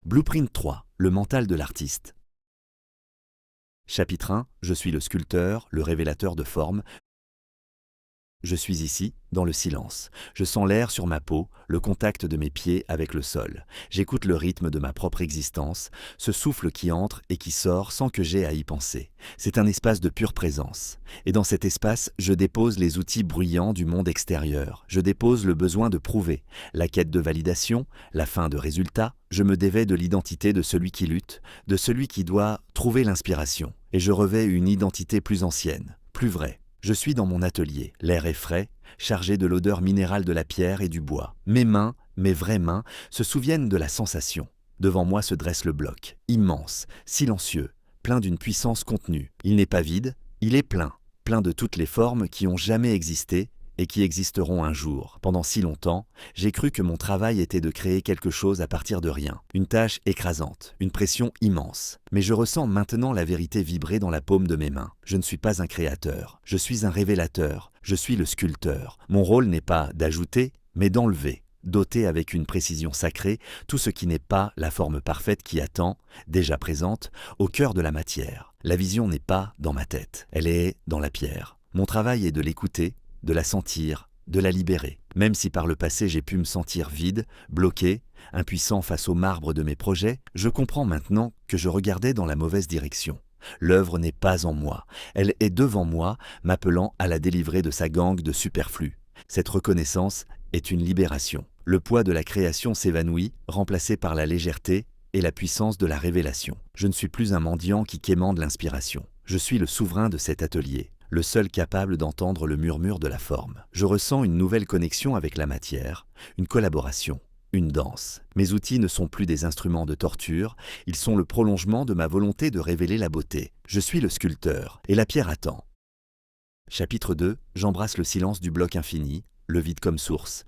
Blueprint 3, le mental de l'artiste. Chapitre 1, je suis le sculpteur, le révélateur de forme. Je suis ici, dans le silence. Je sens l'air sur ma peau, le contact de mes pieds avec le sol. J'écoute le rythme de ma propre existence, ce souffle qui entre et qui sort sans que j'aie à y penser. C'est un espace de pure présence. Et dans cet espace, je dépose les outils bruyants du monde extérieur. Je dépose le besoin de prouver, la quête de validation, la fin de résultat. Je me dévais de l'identité de celui qui lutte, de celui qui doit trouver l'inspiration. Et je revêts une identité plus ancienne, plus vraie. Je suis dans mon atelier, l'air est frais, chargé de l'odeur minérale de la pierre et du bois. Mes mains, mes vraies mains, se souviennent de la sensation. Devant moi se dresse le bloc, immense, silencieux, plein d'une puissance contenue. Il n'est pas vide, il est plein, plein de toutes les formes qui ont jamais existé et qui existeront un jour. Pendant si longtemps, j'ai cru que mon travail était de créer quelque chose à partir de rien. Une tâche écrasante, une pression immense. Mais je ressens maintenant la vérité vibrer dans la paume de mes mains. Je ne suis pas un créateur, je suis un révélateur, je suis le sculpteur. Mon rôle n'est pas d'ajouter, mais d'enlever. Doté avec une précision sacrée, tout ce qui n'est pas la forme parfaite qui attend, déjà présente, au cœur de la matière. La vision n'est pas dans ma tête, elle est dans la pierre. Mon travail est de l'écouter, de la sentir, de la libérer. Même si par le passé j'ai pu me sentir vide, bloqué, impuissant face au marbre de mes projets, je comprends maintenant que je regardais dans la mauvaise direction. L'œuvre n'est pas en moi, elle est devant moi, m'appelant à la délivrer de sa gangue de superflu. Cette reconnaissance est une libération. Le poids de la création s'évanouit, remplacé par la légèreté et la puissance de la révélation. Je ne suis plus un mendiant qui quémande l'inspiration. Je suis le souverain de cet atelier, le seul capable d'entendre le murmure de la forme. Je ressens une nouvelle connexion avec la matière, une collaboration, une danse. Mes outils ne sont plus des instruments de torture, ils sont le prolongement de ma volonté de révéler la beauté. Je suis le sculpteur, et la pierre attend. Chapitre 2, j'embrasse le silence du bloc infini, le vide comme source.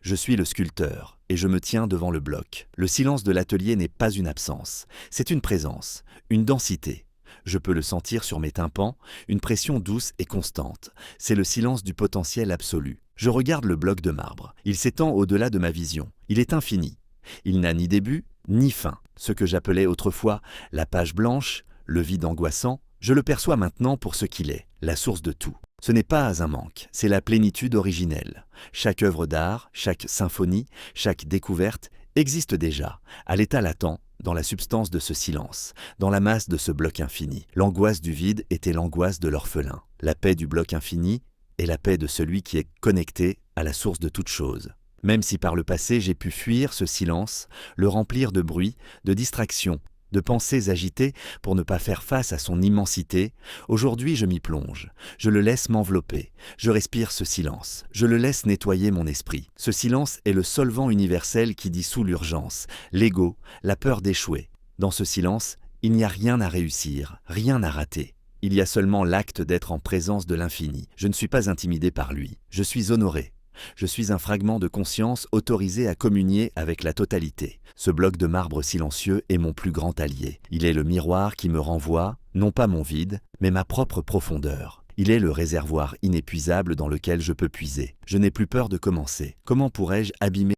Je suis le sculpteur, et je me tiens devant le bloc. Le silence de l'atelier n'est pas une absence, c'est une présence, une densité. Je peux le sentir sur mes tympans, une pression douce et constante. C'est le silence du potentiel absolu. Je regarde le bloc de marbre. Il s'étend au-delà de ma vision. Il est infini. Il n'a ni début, ni fin. Ce que j'appelais autrefois la page blanche, le vide angoissant, je le perçois maintenant pour ce qu'il est, la source de tout. Ce n'est pas un manque, c'est la plénitude originelle. Chaque œuvre d'art, chaque symphonie, chaque découverte existe déjà, à l'état latent, dans la substance de ce silence, dans la masse de ce bloc infini. L'angoisse du vide était l'angoisse de l'orphelin. La paix du bloc infini est la paix de celui qui est connecté à la source de toute chose. Même si par le passé j'ai pu fuir ce silence, le remplir de bruit, de distractions, de pensées agitées pour ne pas faire face à son immensité, aujourd'hui je m'y plonge, je le laisse m'envelopper, je respire ce silence, je le laisse nettoyer mon esprit. Ce silence est le solvant universel qui dissout l'urgence, l'ego, la peur d'échouer. Dans ce silence, il n'y a rien à réussir, rien à rater. Il y a seulement l'acte d'être en présence de l'infini. Je ne suis pas intimidé par lui, je suis honoré. Je suis un fragment de conscience autorisé à communier avec la totalité. Ce bloc de marbre silencieux est mon plus grand allié. Il est le miroir qui me renvoie, non pas mon vide, mais ma propre profondeur. Il est le réservoir inépuisable dans lequel je peux puiser. Je n'ai plus peur de commencer. Comment pourrais-je abîmer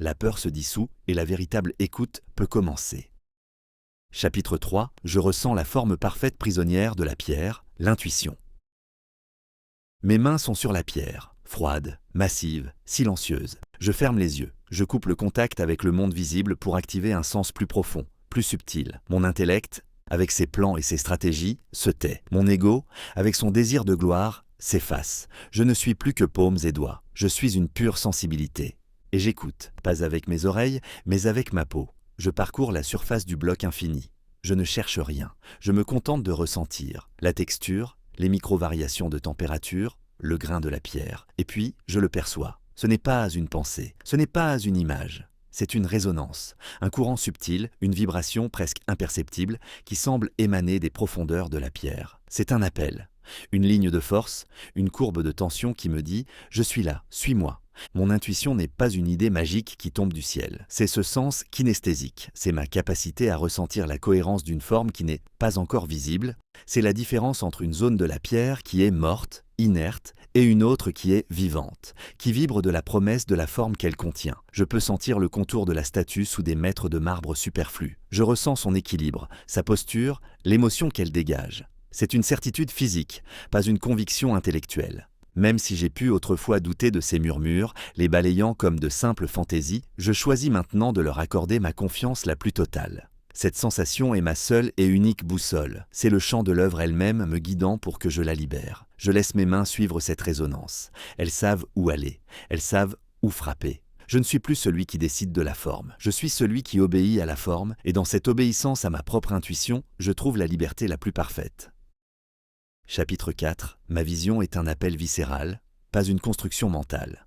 La peur se dissout et la véritable écoute peut commencer. Chapitre 3, je ressens la forme parfaite prisonnière de la pierre, l'intuition. Mes mains sont sur la pierre, froide, massive, silencieuse. Je ferme les yeux, je coupe le contact avec le monde visible pour activer un sens plus profond, plus subtil. Mon intellect, avec ses plans et ses stratégies, se tait. Mon ego, avec son désir de gloire, s'efface. Je ne suis plus que paumes et doigts. Je suis une pure sensibilité. Et j'écoute, pas avec mes oreilles, mais avec ma peau. Je parcours la surface du bloc infini. Je ne cherche rien. Je me contente de ressentir la texture, les micro-variations de température, le grain de la pierre. Et puis, je le perçois. Ce n'est pas une pensée, ce n'est pas une image. C'est une résonance, un courant subtil, une vibration presque imperceptible qui semble émaner des profondeurs de la pierre. C'est un appel, Une ligne de force, une courbe de tension qui me dit « Je suis là, suis-moi ». Mon intuition n'est pas une idée magique qui tombe du ciel. C'est ce sens kinesthésique, c'est ma capacité à ressentir la cohérence d'une forme qui n'est pas encore visible. C'est la différence entre une zone de la pierre qui est morte, inerte, et une autre qui est vivante, qui vibre de la promesse de la forme qu'elle contient. Je peux sentir le contour de la statue sous des mètres de marbre superflu. Je ressens son équilibre, sa posture, l'émotion qu'elle dégage. C'est une certitude physique, pas une conviction intellectuelle. Même si j'ai pu autrefois douter de ces murmures, les balayant comme de simples fantaisies, je choisis maintenant de leur accorder ma confiance la plus totale. Cette sensation est ma seule et unique boussole. C'est le chant de l'œuvre elle-même me guidant pour que je la libère. Je laisse mes mains suivre cette résonance. Elles savent où aller. Elles savent où frapper. Je ne suis plus celui qui décide de la forme. Je suis celui qui obéit à la forme, et dans cette obéissance à ma propre intuition, je trouve la liberté la plus parfaite. Chapitre 4. Ma vision est un appel viscéral, pas une construction mentale.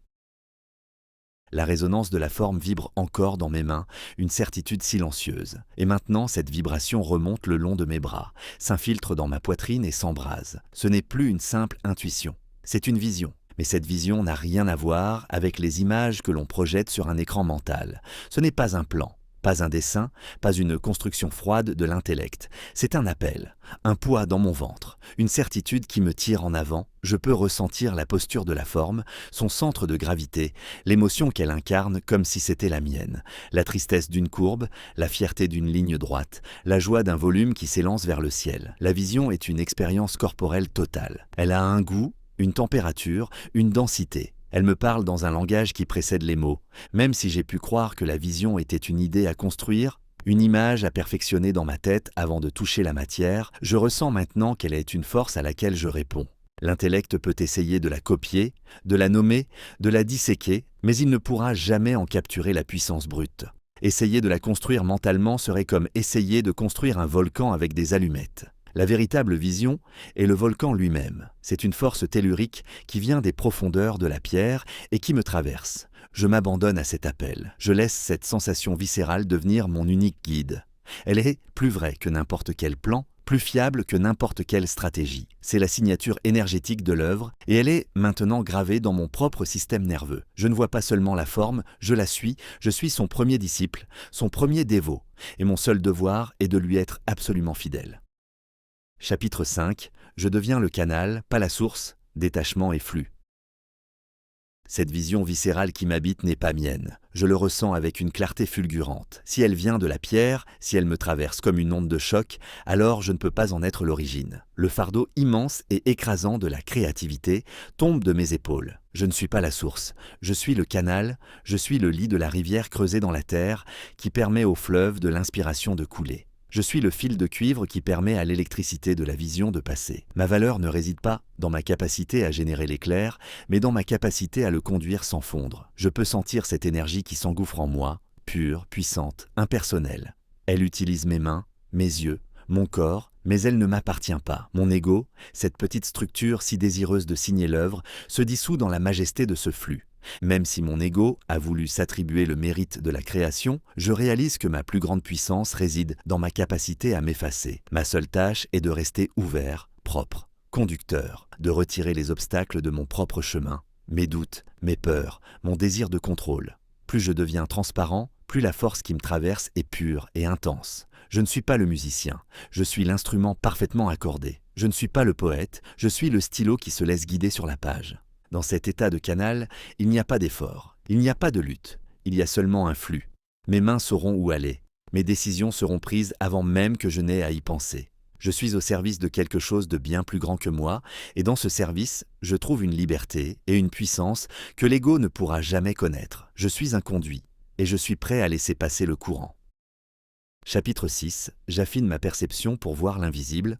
La résonance de la forme vibre encore dans mes mains, une certitude silencieuse. Et maintenant, cette vibration remonte le long de mes bras, s'infiltre dans ma poitrine et s'embrase. Ce n'est plus une simple intuition, c'est une vision. Mais cette vision n'a rien à voir avec les images que l'on projette sur un écran mental. Ce n'est pas un plan, pas un dessin, pas une construction froide de l'intellect. C'est un appel, un poids dans mon ventre, une certitude qui me tire en avant. Je peux ressentir la posture de la forme, son centre de gravité, l'émotion qu'elle incarne comme si c'était la mienne. La tristesse d'une courbe, la fierté d'une ligne droite, la joie d'un volume qui s'élance vers le ciel. La vision est une expérience corporelle totale. Elle a un goût, une température, une densité. Elle me parle dans un langage qui précède les mots. Même si j'ai pu croire que la vision était une idée à construire, une image à perfectionner dans ma tête avant de toucher la matière, je ressens maintenant qu'elle est une force à laquelle je réponds. L'intellect peut essayer de la copier, de la nommer, de la disséquer, mais il ne pourra jamais en capturer la puissance brute. Essayer de la construire mentalement serait comme essayer de construire un volcan avec des allumettes. La véritable vision est le volcan lui-même. C'est une force tellurique qui vient des profondeurs de la pierre et qui me traverse. Je m'abandonne à cet appel. Je laisse cette sensation viscérale devenir mon unique guide. Elle est plus vraie que n'importe quel plan, plus fiable que n'importe quelle stratégie. C'est la signature énergétique de l'œuvre et elle est maintenant gravée dans mon propre système nerveux. Je ne vois pas seulement la forme, je la suis, je suis son premier disciple, son premier dévot. Et mon seul devoir est de lui être absolument fidèle. Chapitre 5. Je deviens le canal, pas la source, détachement et flux. Cette vision viscérale qui m'habite n'est pas mienne. Je le ressens avec une clarté fulgurante. Si elle vient de la pierre, si elle me traverse comme une onde de choc, alors je ne peux pas en être l'origine. Le fardeau immense et écrasant de la créativité tombe de mes épaules. Je ne suis pas la source. Je suis le canal, je suis le lit de la rivière creusée dans la terre qui permet au fleuve de l'inspiration de couler. Je suis le fil de cuivre qui permet à l'électricité de la vision de passer. Ma valeur ne réside pas dans ma capacité à générer l'éclair, mais dans ma capacité à le conduire sans fondre. Je peux sentir cette énergie qui s'engouffre en moi, pure, puissante, impersonnelle. Elle utilise mes mains, mes yeux, mon corps, mais elle ne m'appartient pas. Mon ego, cette petite structure si désireuse de signer l'œuvre, se dissout dans la majesté de ce flux. Même si mon ego a voulu s'attribuer le mérite de la création, je réalise que ma plus grande puissance réside dans ma capacité à m'effacer. Ma seule tâche est de rester ouvert, propre, conducteur, de retirer les obstacles de mon propre chemin, mes doutes, mes peurs, mon désir de contrôle. Plus je deviens transparent, plus la force qui me traverse est pure et intense. Je ne suis pas le musicien, je suis l'instrument parfaitement accordé. Je ne suis pas le poète, je suis le stylo qui se laisse guider sur la page. Dans cet état de canal, il n'y a pas d'effort, il n'y a pas de lutte, il y a seulement un flux. Mes mains sauront où aller, mes décisions seront prises avant même que je n'aie à y penser. Je suis au service de quelque chose de bien plus grand que moi, et dans ce service, je trouve une liberté et une puissance que l'ego ne pourra jamais connaître. Je suis un conduit, et je suis prêt à laisser passer le courant. Chapitre 6. J'affine ma perception pour voir l'invisible.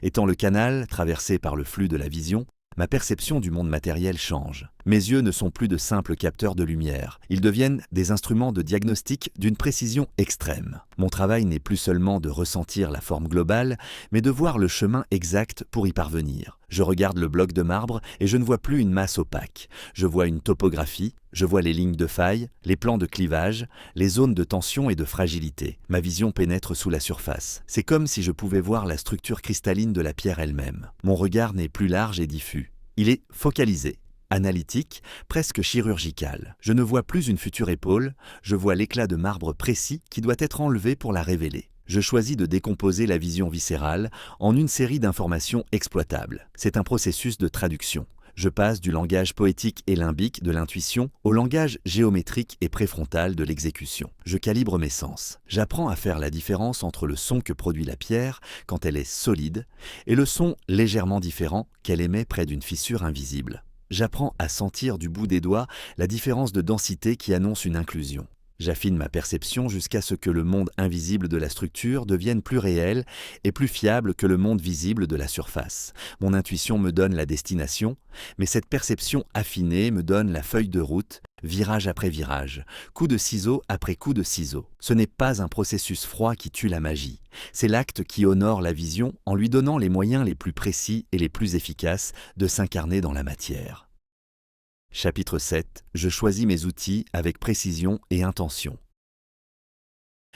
Étant le canal traversé par le flux de la vision, ma perception du monde matériel change. Mes yeux ne sont plus de simples capteurs de lumière, ils deviennent des instruments de diagnostic d'une précision extrême. Mon travail n'est plus seulement de ressentir la forme globale, mais de voir le chemin exact pour y parvenir. Je regarde le bloc de marbre et je ne vois plus une masse opaque. Je vois une topographie, je vois les lignes de faille, les plans de clivage, les zones de tension et de fragilité. Ma vision pénètre sous la surface. C'est comme si je pouvais voir la structure cristalline de la pierre elle-même. Mon regard n'est plus large et diffus. Il est focalisé, analytique, presque chirurgical. Je ne vois plus une future épaule, je vois l'éclat de marbre précis qui doit être enlevé pour la révéler. Je choisis de décomposer la vision viscérale en une série d'informations exploitables. C'est un processus de traduction. Je passe du langage poétique et limbique de l'intuition au langage géométrique et préfrontal de l'exécution. Je calibre mes sens. J'apprends à faire la différence entre le son que produit la pierre quand elle est solide et le son légèrement différent qu'elle émet près d'une fissure invisible. J'apprends à sentir du bout des doigts la différence de densité qui annonce une inclusion. J'affine ma perception jusqu'à ce que le monde invisible de la structure devienne plus réel et plus fiable que le monde visible de la surface. Mon intuition me donne la destination, mais cette perception affinée me donne la feuille de route, virage après virage, coup de ciseau après coup de ciseau. Ce n'est pas un processus froid qui tue la magie, c'est l'acte qui honore la vision en lui donnant les moyens les plus précis et les plus efficaces de s'incarner dans la matière. Chapitre 7. Je choisis mes outils avec précision et intention.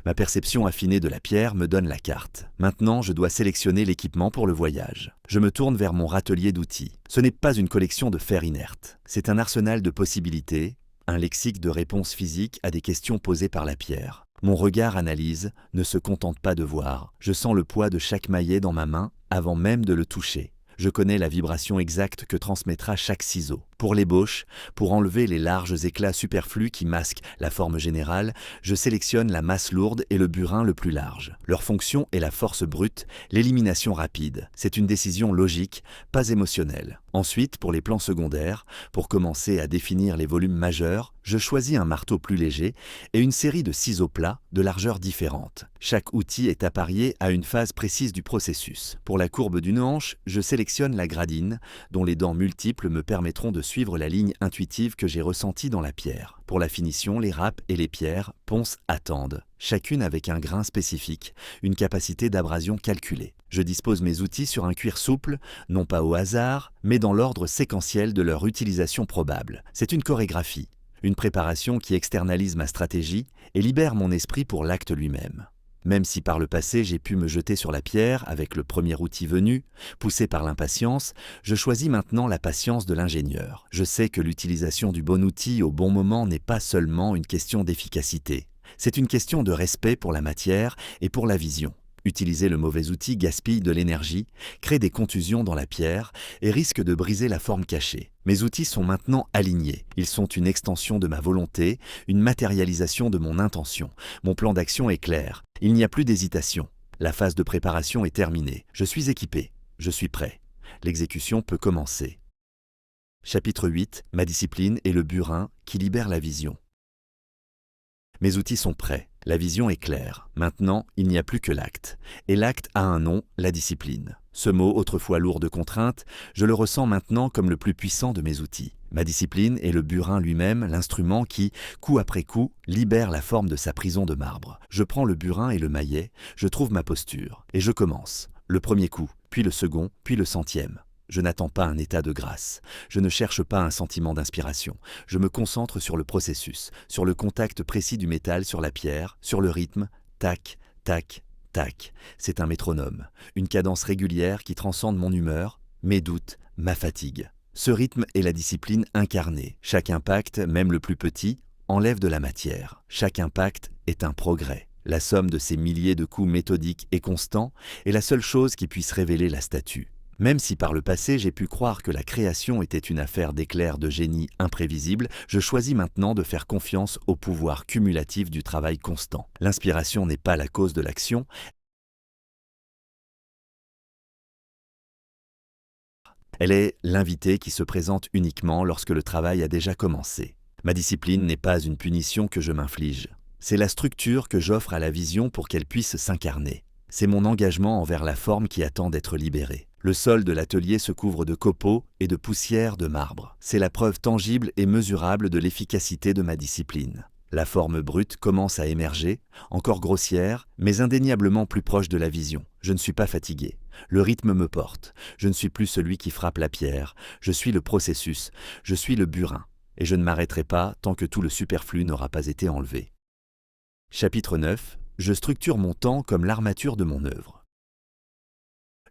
Ma perception affinée de la pierre me donne la carte. Maintenant, je dois sélectionner l'équipement pour le voyage. Je me tourne vers mon râtelier d'outils. Ce n'est pas une collection de fer inerte. C'est un arsenal de possibilités, un lexique de réponses physiques à des questions posées par la pierre. Mon regard analyse, ne se contente pas de voir. Je sens le poids de chaque maillet dans ma main avant même de le toucher. Je connais la vibration exacte que transmettra chaque ciseau. Pour l'ébauche, pour enlever les larges éclats superflus qui masquent la forme générale, je sélectionne la masse lourde et le burin le plus large. Leur fonction est la force brute, l'élimination rapide. C'est une décision logique, pas émotionnelle. Ensuite, pour les plans secondaires, pour commencer à définir les volumes majeurs, je choisis un marteau plus léger et une série de ciseaux plats de largeur différente. Chaque outil est apparié à une phase précise du processus. Pour la courbe d'une hanche, je sélectionne la gradine, dont les dents multiples me permettront de suivre la ligne intuitive que j'ai ressentie dans la pierre. Pour la finition, les râpes et les pierres, ponces attendent, chacune avec un grain spécifique, une capacité d'abrasion calculée. Je dispose mes outils sur un cuir souple, non pas au hasard, mais dans l'ordre séquentiel de leur utilisation probable. C'est une chorégraphie, une préparation qui externalise ma stratégie et libère mon esprit pour l'acte lui-même. Même si par le passé j'ai pu me jeter sur la pierre avec le premier outil venu, poussé par l'impatience, je choisis maintenant la patience de l'ingénieur. Je sais que l'utilisation du bon outil au bon moment n'est pas seulement une question d'efficacité, c'est une question de respect pour la matière et pour la vision. Utiliser le mauvais outil gaspille de l'énergie, crée des contusions dans la pierre et risque de briser la forme cachée. Mes outils sont maintenant alignés. Ils sont une extension de ma volonté, une matérialisation de mon intention. Mon plan d'action est clair. Il n'y a plus d'hésitation. La phase de préparation est terminée. Je suis équipé. Je suis prêt. L'exécution peut commencer. Chapitre 8. Ma discipline et le burin qui libère la vision. Mes outils sont prêts. La vision est claire. Maintenant, il n'y a plus que l'acte. Et l'acte a un nom, la discipline. Ce mot, autrefois lourd de contraintes, je le ressens maintenant comme le plus puissant de mes outils. Ma discipline est le burin lui-même, l'instrument qui, coup après coup, libère la forme de sa prison de marbre. Je prends le burin et le maillet, je trouve ma posture, et je commence. Le premier coup, puis le second, puis le centième. Je n'attends pas un état de grâce. Je ne cherche pas un sentiment d'inspiration. Je me concentre sur le processus, sur le contact précis du métal sur la pierre, sur le rythme, tac, tac, tac. C'est un métronome, une cadence régulière qui transcende mon humeur, mes doutes, ma fatigue. Ce rythme est la discipline incarnée. Chaque impact, même le plus petit, enlève de la matière. Chaque impact est un progrès. La somme de ces milliers de coups méthodiques et constants est la seule chose qui puisse révéler la statue. Même si par le passé j'ai pu croire que la création était une affaire d'éclairs de génie imprévisible, je choisis maintenant de faire confiance au pouvoir cumulatif du travail constant. L'inspiration n'est pas la cause de l'action, elle est l'invité qui se présente uniquement lorsque le travail a déjà commencé. Ma discipline n'est pas une punition que je m'inflige, c'est la structure que j'offre à la vision pour qu'elle puisse s'incarner. C'est mon engagement envers la forme qui attend d'être libérée. Le sol de l'atelier se couvre de copeaux et de poussière de marbre. C'est la preuve tangible et mesurable de l'efficacité de ma discipline. La forme brute commence à émerger, encore grossière, mais indéniablement plus proche de la vision. Je ne suis pas fatigué. Le rythme me porte. Je ne suis plus celui qui frappe la pierre. Je suis le processus. Je suis le burin. Et je ne m'arrêterai pas tant que tout le superflu n'aura pas été enlevé. Chapitre 9. Je structure mon temps comme l'armature de mon œuvre.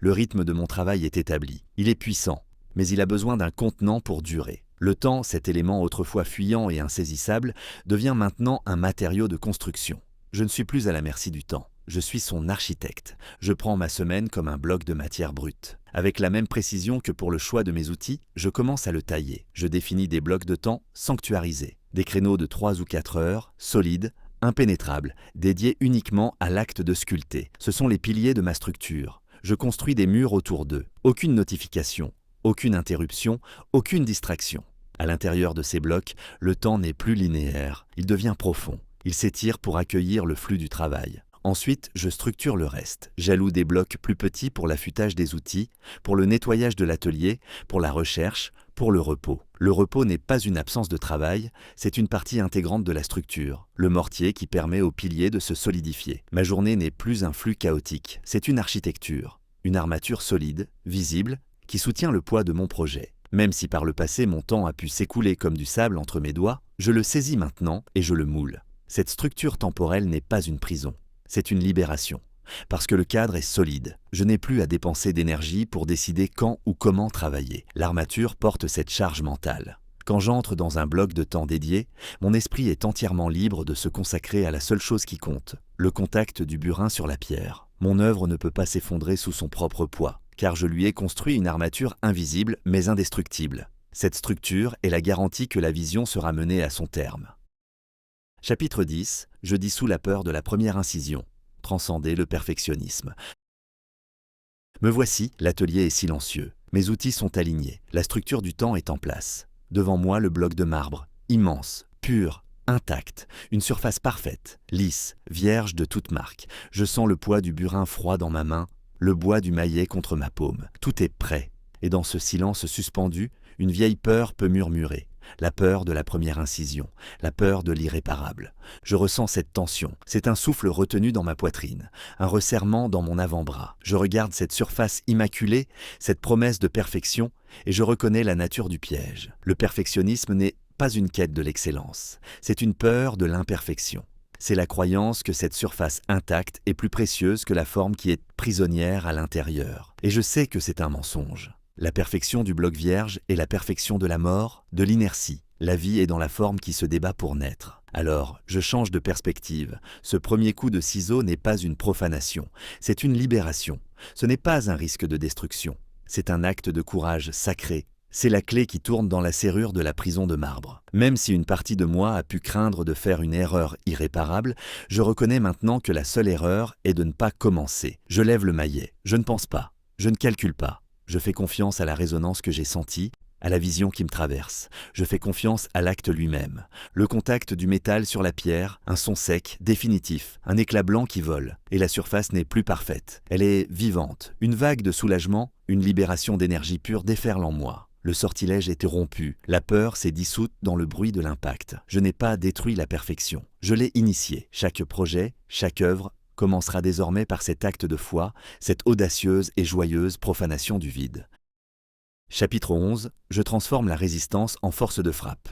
Le rythme de mon travail est établi. Il est puissant, mais il a besoin d'un contenant pour durer. Le temps, cet élément autrefois fuyant et insaisissable, devient maintenant un matériau de construction. Je ne suis plus à la merci du temps. Je suis son architecte. Je prends ma semaine comme un bloc de matière brute. Avec la même précision que pour le choix de mes outils, je commence à le tailler. Je définis des blocs de temps sanctuarisés. Des créneaux de 3 ou 4 heures, solides, impénétrables, dédiés uniquement à l'acte de sculpter. Ce sont les piliers de ma structure. Je construis des murs autour d'eux. Aucune notification, aucune interruption, aucune distraction. À l'intérieur de ces blocs, le temps n'est plus linéaire, il devient profond. Il s'étire pour accueillir le flux du travail. Ensuite, je structure le reste. J'alloue des blocs plus petits pour l'affûtage des outils, pour le nettoyage de l'atelier, pour la recherche, pour le repos. Le repos n'est pas une absence de travail, c'est une partie intégrante de la structure, le mortier qui permet aux piliers de se solidifier. Ma journée n'est plus un flux chaotique, c'est une architecture, une armature solide, visible, qui soutient le poids de mon projet. Même si par le passé mon temps a pu s'écouler comme du sable entre mes doigts, je le saisis maintenant et je le moule. Cette structure temporelle n'est pas une prison, c'est une libération. Parce que le cadre est solide, je n'ai plus à dépenser d'énergie pour décider quand ou comment travailler. L'armature porte cette charge mentale. Quand j'entre dans un bloc de temps dédié, mon esprit est entièrement libre de se consacrer à la seule chose qui compte, le contact du burin sur la pierre. Mon œuvre ne peut pas s'effondrer sous son propre poids, car je lui ai construit une armature invisible mais indestructible. Cette structure est la garantie que la vision sera menée à son terme. Chapitre 10. Je dissous la peur de la première incision. Transcender le perfectionnisme. Me voici, l'atelier est silencieux. Mes outils sont alignés. La structure du temps est en place. Devant moi, le bloc de marbre, immense, pur, intact, une surface parfaite, lisse, vierge de toute marque. Je sens le poids du burin froid dans ma main, le bois du maillet contre ma paume. Tout est prêt. Et dans ce silence suspendu, une vieille peur peut murmurer. La peur de la première incision, la peur de l'irréparable. Je ressens cette tension, c'est un souffle retenu dans ma poitrine, un resserrement dans mon avant-bras. Je regarde cette surface immaculée, cette promesse de perfection, et je reconnais la nature du piège. Le perfectionnisme n'est pas une quête de l'excellence, c'est une peur de l'imperfection. C'est la croyance que cette surface intacte est plus précieuse que la forme qui est prisonnière à l'intérieur. Et je sais que c'est un mensonge. La perfection du bloc vierge est la perfection de la mort, de l'inertie. La vie est dans la forme qui se débat pour naître. Alors, je change de perspective. Ce premier coup de ciseau n'est pas une profanation, c'est une libération. Ce n'est pas un risque de destruction. C'est un acte de courage sacré. C'est la clé qui tourne dans la serrure de la prison de marbre. Même si une partie de moi a pu craindre de faire une erreur irréparable, je reconnais maintenant que la seule erreur est de ne pas commencer. Je lève le maillet. Je ne pense pas. Je ne calcule pas. Je fais confiance à la résonance que j'ai sentie, à la vision qui me traverse. Je fais confiance à l'acte lui-même. Le contact du métal sur la pierre, un son sec, définitif, un éclat blanc qui vole. Et la surface n'est plus parfaite. Elle est vivante. Une vague de soulagement, une libération d'énergie pure déferle en moi. Le sortilège était rompu. La peur s'est dissoute dans le bruit de l'impact. Je n'ai pas détruit la perfection. Je l'ai initiée. Chaque projet, chaque œuvre, commencera désormais par cet acte de foi, cette audacieuse et joyeuse profanation du vide. Chapitre 11. Je transforme la résistance en force de frappe.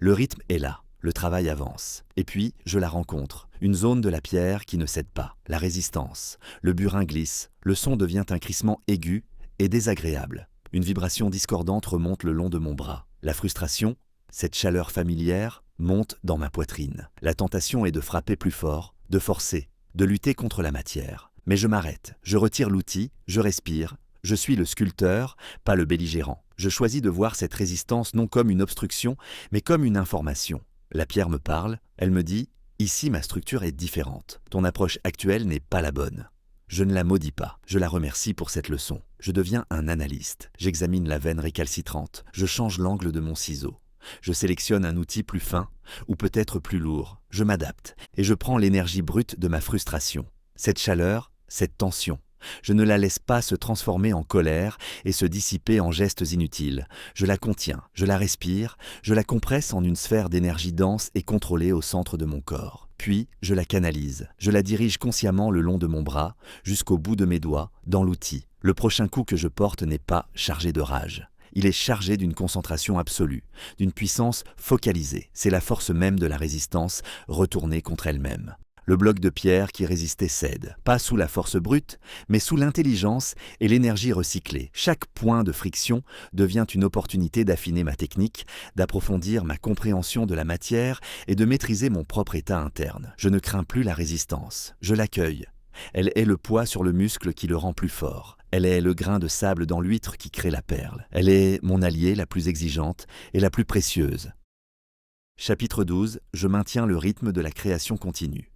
Le rythme est là, le travail avance. Et puis, je la rencontre, une zone de la pierre qui ne cède pas, la résistance. Le burin glisse, le son devient un crissement aigu et désagréable. Une vibration discordante remonte le long de mon bras. La frustration, cette chaleur familière, monte dans ma poitrine. La tentation est de frapper plus fort, de forcer, de lutter contre la matière. Mais je m'arrête, je retire l'outil, je respire, je suis le sculpteur, pas le belligérant. Je choisis de voir cette résistance non comme une obstruction, mais comme une information. La pierre me parle, elle me dit « Ici, ma structure est différente. Ton approche actuelle n'est pas la bonne. » Je ne la maudis pas, je la remercie pour cette leçon. Je deviens un analyste. J'examine la veine récalcitrante, je change l'angle de mon ciseau. Je sélectionne un outil plus fin ou peut-être plus lourd. Je m'adapte et je prends l'énergie brute de ma frustration. Cette chaleur, cette tension, Je ne la laisse pas se transformer en colère et se dissiper en gestes inutiles. Je la contiens, je la respire, je la compresse en une sphère d'énergie dense et contrôlée au centre de mon corps. Puis, je la canalise, je la dirige consciemment le long de mon bras, jusqu'au bout de mes doigts, dans l'outil. Le prochain coup que je porte n'est pas chargé de rage. Il est chargé d'une concentration absolue, d'une puissance focalisée. C'est la force même de la résistance, retournée contre elle-même. Le bloc de pierre qui résistait cède, pas sous la force brute, mais sous l'intelligence et l'énergie recyclée. Chaque point de friction devient une opportunité d'affiner ma technique, d'approfondir ma compréhension de la matière et de maîtriser mon propre état interne. Je ne crains plus la résistance, je l'accueille. Elle est le poids sur le muscle qui le rend plus fort. Elle est le grain de sable dans l'huître qui crée la perle. Elle est mon alliée la plus exigeante et la plus précieuse. Chapitre 12. Je maintiens le rythme de la création continue.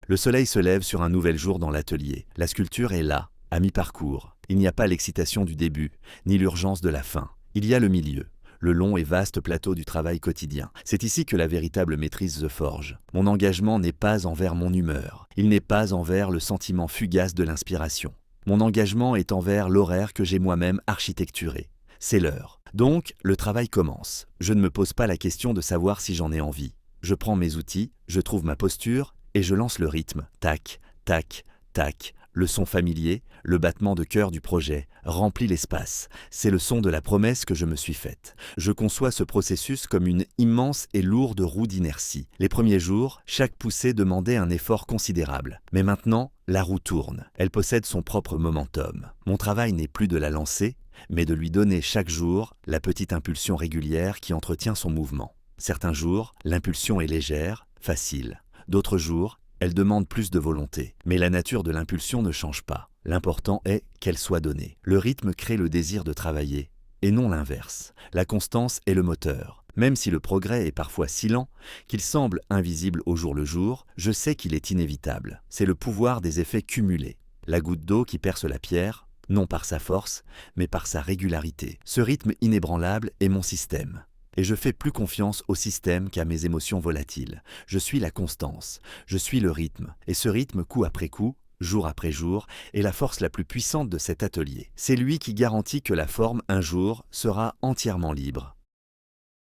Le soleil se lève sur un nouvel jour dans l'atelier. La sculpture est là, à mi-parcours. Il n'y a pas l'excitation du début, ni l'urgence de la fin. Il y a le milieu, le long et vaste plateau du travail quotidien. C'est ici que la véritable maîtrise se forge. Mon engagement n'est pas envers mon humeur. Il n'est pas envers le sentiment fugace de l'inspiration. Mon engagement est envers l'horaire que j'ai moi-même architecturé. C'est l'heure. Donc, le travail commence. Je ne me pose pas la question de savoir si j'en ai envie. Je prends mes outils, je trouve ma posture, et je lance le rythme. Tac, tac, tac. Le son familier, le battement de cœur du projet, remplit l'espace. C'est le son de la promesse que je me suis faite. Je conçois ce processus comme une immense et lourde roue d'inertie. Les premiers jours, chaque poussée demandait un effort considérable. Mais maintenant, la roue tourne. Elle possède son propre momentum. Mon travail n'est plus de la lancer, mais de lui donner chaque jour la petite impulsion régulière qui entretient son mouvement. Certains jours, l'impulsion est légère, facile. D'autres jours, elle demande plus de volonté. Mais la nature de l'impulsion ne change pas. L'important est qu'elle soit donnée. Le rythme crée le désir de travailler, et non l'inverse. La constance est le moteur. Même si le progrès est parfois si lent, qu'il semble invisible au jour le jour, je sais qu'il est inévitable. C'est le pouvoir des effets cumulés. La goutte d'eau qui perce la pierre, non par sa force, mais par sa régularité. Ce rythme inébranlable est mon système. Et je fais plus confiance au système qu'à mes émotions volatiles. Je suis la constance, je suis le rythme. Et ce rythme, coup après coup, jour après jour, est la force la plus puissante de cet atelier. C'est lui qui garantit que la forme, un jour, sera entièrement libre.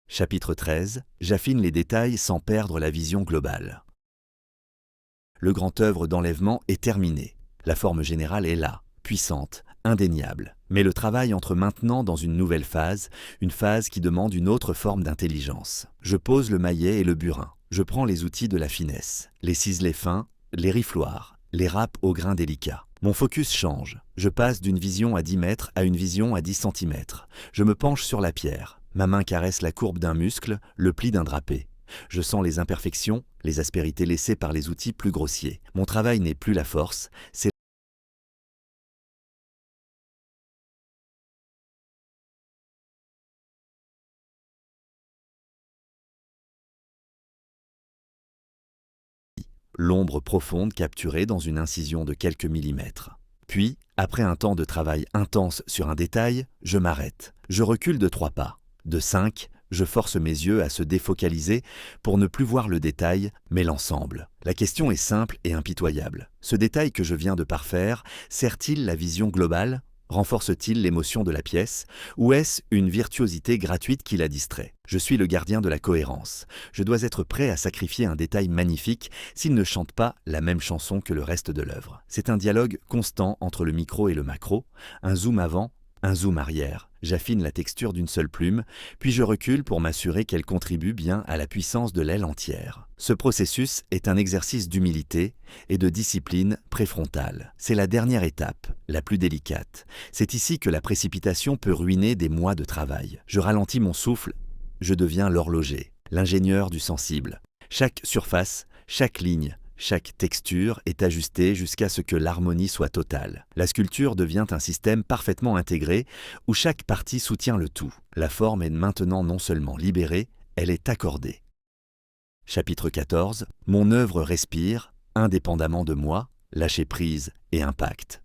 Chapitre 13. J'affine les détails sans perdre la vision globale. Le grand œuvre d'enlèvement est terminé. La forme générale est là, puissante, indéniable. Mais le travail entre maintenant dans une nouvelle phase, une phase qui demande une autre forme d'intelligence. Je pose le maillet et le burin. Je prends les outils de la finesse, les ciselets fins, les rifloirs, les râpes au grain délicat. Mon focus change. Je passe d'une vision à 10 mètres à une vision à 10 centimètres. Je me penche sur la pierre. Ma main caresse la courbe d'un muscle, le pli d'un drapé. Je sens les imperfections, les aspérités laissées par les outils plus grossiers. Mon travail n'est plus la force, c'est l'ombre profonde capturée dans une incision de quelques millimètres. Puis, après un temps de travail intense sur un détail, je m'arrête. Je recule de 3 pas. De 5, je force mes yeux à se défocaliser pour ne plus voir le détail, mais l'ensemble. La question est simple et impitoyable. Ce détail que je viens de parfaire sert-il la vision globale ? Renforce-t-il l'émotion de la pièce? Ou est-ce une virtuosité gratuite qui la distrait? Je suis le gardien de la cohérence. Je dois être prêt à sacrifier un détail magnifique s'il ne chante pas la même chanson que le reste de l'œuvre. C'est un dialogue constant entre le micro et le macro, un zoom avant, un zoom arrière. J'affine la texture d'une seule plume, puis je recule pour m'assurer qu'elle contribue bien à la puissance de l'aile entière. Ce processus est un exercice d'humilité et de discipline préfrontale. C'est la dernière étape, la plus délicate. C'est ici que la précipitation peut ruiner des mois de travail. Je ralentis mon souffle, je deviens l'horloger, l'ingénieur du sensible. Chaque surface, chaque ligne, chaque texture est ajustée jusqu'à ce que l'harmonie soit totale. La sculpture devient un système parfaitement intégré où chaque partie soutient le tout. La forme est maintenant non seulement libérée, elle est accordée. Chapitre 14. Mon œuvre respire, indépendamment de moi, lâcher prise et impact.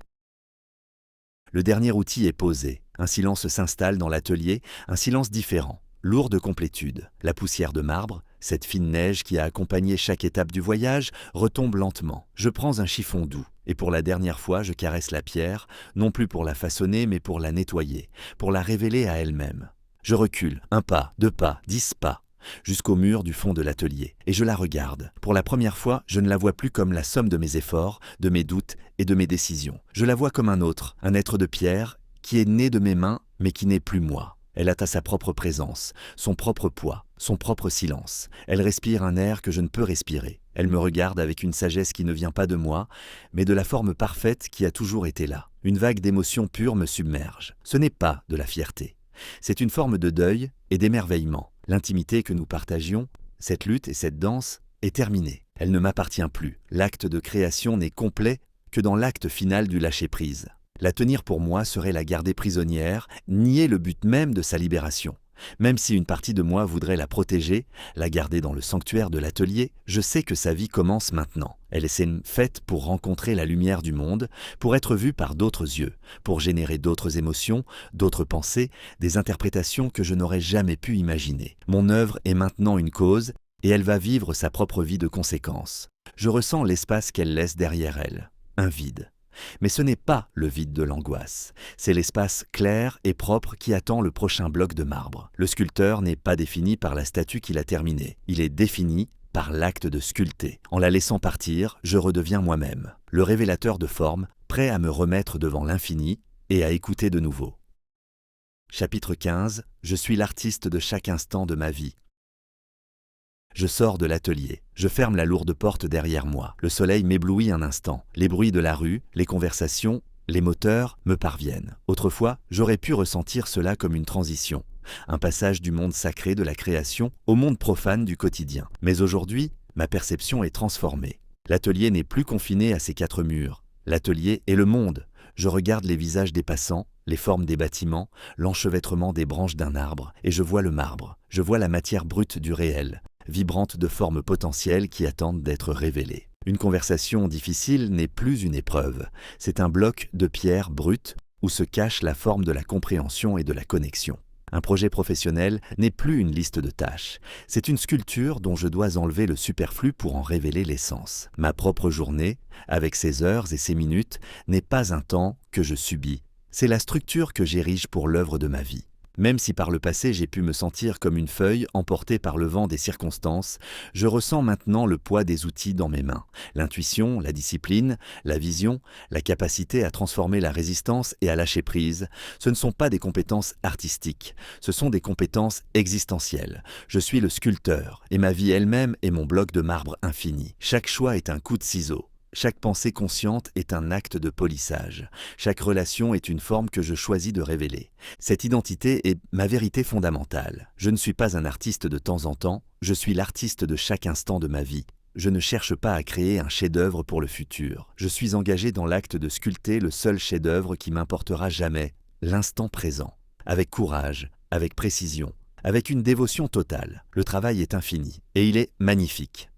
Le dernier outil est posé. Un silence s'installe dans l'atelier, un silence différent, lourd de complétude. La poussière de marbre, Cette fine neige qui a accompagné chaque étape du voyage retombe lentement. Je prends un chiffon doux, et pour la dernière fois, je caresse la pierre, non plus pour la façonner, mais pour la nettoyer, pour la révéler à elle-même. Je recule, 1 pas, 2 pas, 10 pas, jusqu'au mur du fond de l'atelier, et je la regarde. Pour la première fois, je ne la vois plus comme la somme de mes efforts, de mes doutes et de mes décisions. Je la vois comme un autre, un être de pierre, qui est né de mes mains, mais qui n'est plus moi. Elle a sa propre présence, son propre poids, son propre silence. Elle respire un air que je ne peux respirer. Elle me regarde avec une sagesse qui ne vient pas de moi, mais de la forme parfaite qui a toujours été là. Une vague d'émotions pures me submerge. Ce n'est pas de la fierté. C'est une forme de deuil et d'émerveillement. L'intimité que nous partagions, cette lutte et cette danse, est terminée. Elle ne m'appartient plus. L'acte de création n'est complet que dans l'acte final du lâcher-prise. La tenir pour moi serait la garder prisonnière, nier le but même de sa libération. Même si une partie de moi voudrait la protéger, la garder dans le sanctuaire de l'atelier, je sais que sa vie commence maintenant. Elle est faite pour rencontrer la lumière du monde, pour être vue par d'autres yeux, pour générer d'autres émotions, d'autres pensées, des interprétations que je n'aurais jamais pu imaginer. Mon œuvre est maintenant une cause, et elle va vivre sa propre vie de conséquence. Je ressens l'espace qu'elle laisse derrière elle, un vide. Mais ce n'est pas le vide de l'angoisse, c'est l'espace clair et propre qui attend le prochain bloc de marbre. Le sculpteur n'est pas défini par la statue qu'il a terminée, il est défini par l'acte de sculpter. En la laissant partir, je redeviens moi-même, le révélateur de forme, prêt à me remettre devant l'infini et à écouter de nouveau. Chapitre 15. Je suis l'artiste de chaque instant de ma vie. Je sors de l'atelier. Je ferme la lourde porte derrière moi. Le soleil m'éblouit un instant. Les bruits de la rue, les conversations, les moteurs me parviennent. Autrefois, j'aurais pu ressentir cela comme une transition, un passage du monde sacré de la création au monde profane du quotidien. Mais aujourd'hui, ma perception est transformée. L'atelier n'est plus confiné à ses 4 murs. L'atelier est le monde. Je regarde les visages des passants, les formes des bâtiments, l'enchevêtrement des branches d'un arbre, et je vois le marbre. Je vois la matière brute du réel, vibrante de formes potentielles qui attendent d'être révélées. Une conversation difficile n'est plus une épreuve, c'est un bloc de pierre brute où se cache la forme de la compréhension et de la connexion. Un projet professionnel n'est plus une liste de tâches, c'est une sculpture dont je dois enlever le superflu pour en révéler l'essence. Ma propre journée, avec ses heures et ses minutes, n'est pas un temps que je subis, c'est la structure que j'érige pour l'œuvre de ma vie. Même si par le passé j'ai pu me sentir comme une feuille emportée par le vent des circonstances, je ressens maintenant le poids des outils dans mes mains. L'intuition, la discipline, la vision, la capacité à transformer la résistance et à lâcher prise, ce ne sont pas des compétences artistiques, ce sont des compétences existentielles. Je suis le sculpteur, et ma vie elle-même est mon bloc de marbre infini. Chaque choix est un coup de ciseau. Chaque pensée consciente est un acte de polissage. Chaque relation est une forme que je choisis de révéler. Cette identité est ma vérité fondamentale. Je ne suis pas un artiste de temps en temps, je suis l'artiste de chaque instant de ma vie. Je ne cherche pas à créer un chef-d'œuvre pour le futur. Je suis engagé dans l'acte de sculpter le seul chef-d'œuvre qui m'importera jamais, l'instant présent. Avec courage, avec précision, avec une dévotion totale. Le travail est infini, et il est magnifique.